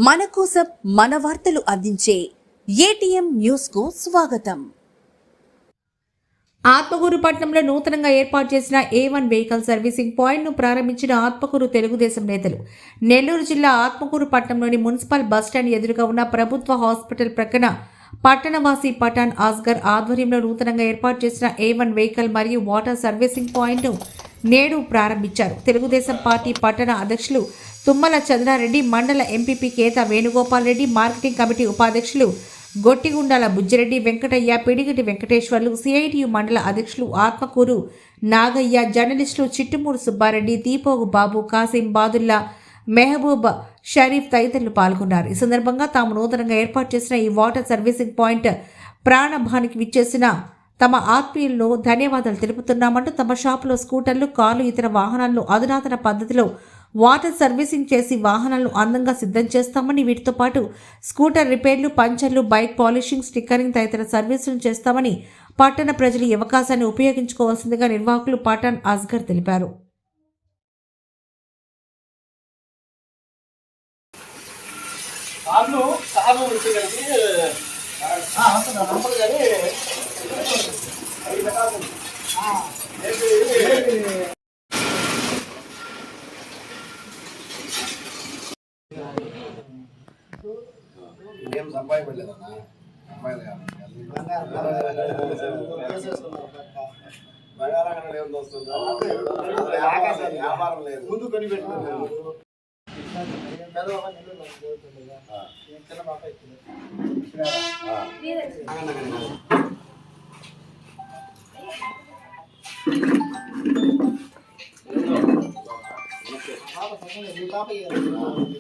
మన కోసం మన వార్తలు అందించే ఏటీఎం న్యూస్ కు స్వాగతం. ఆత్మకూరు పట్టణంలో నూతనంగా ఏర్పాటు చేసిన A1 వెహికల్ సర్వీసింగ్ పాయింట్ ను ప్రారంభించిన ఆత్మకూరు తెలుగుదేశం నేతలు. నెల్లూరు జిల్లా ఆత్మకూరు పట్టణంలోని మున్సిపల్ బస్టాండ్ ఎదురుగా ఉన్న ప్రభుత్వ హాస్పిటల్ ప్రక్కన పట్టణవాసి పఠాన్ అస్గర్ ఆధ్వర్యంలో నూతనంగా ఏర్పాటు చేసిన A1 వెహికల్ మరియు వాటర్ సర్వీసింగ్ పాయింట్ ను నేడు ప్రారంభించారు. తెలుగుదేశం పార్టీ పట్టణ అధ్యక్షులు తుమ్మల చంద్రారెడ్డి, మండల MPP Keta Venugopal Reddy, marketing committee ఉపాధ్యక్షులు గొట్టిగుండాల బుజ్జిరెడ్డి, వెంకటయ్య, పిడిగిటి వెంకటేశ్వర్లు, సిఐటియు మండల అధ్యక్షులు ఆత్మకూరు నాగయ్య, జర్నలిస్టులు చిట్టుమూరు సుబ్బారెడ్డి, దీపోగు బాబు, కాసిం, బాదుల్లా, మెహబూబ్, షరీఫ్ తదితరులు పాల్గొన్నారు. ఈ సందర్భంగా తాము నూతనంగా ఏర్పాటు చేసిన ఈ వాటర్ సర్వీసింగ్ పాయింట్ ప్రారంభానికి విచ్చేసిన తమ ఆత్మీయులను ధన్యవాదాలు తెలుపుతున్నామంటూ తమ షాపులో స్కూటర్లు, కార్లు, ఇతర వాహనాలను అధునాతన పద్ధతిలో వాటర్ సర్వీసింగ్ చేసి వాహనాలను అందంగా సిద్ధం చేస్తామని, వీటితో పాటు స్కూటర్ రిపేర్లు, పంచర్లు, బైక్ పాలిషింగ్, స్టిక్కరింగ్ తదితర సర్వీసులు చేస్తామని పట్టణ ప్రజలు ఈ అవకాశాన్ని ఉపయోగించుకోవాల్సిందిగా నిర్వాహకులు పఠాన్ అస్గర్ తెలిపారు. ఏం సంపాదించలేదన్నా అమ్మాయిలు బంగారం ఏం వస్తుందో వ్యాపారం లేదు, ముందు కొని పెట్టుకున్నాను.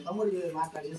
తమ్ముడు మాట్లాడి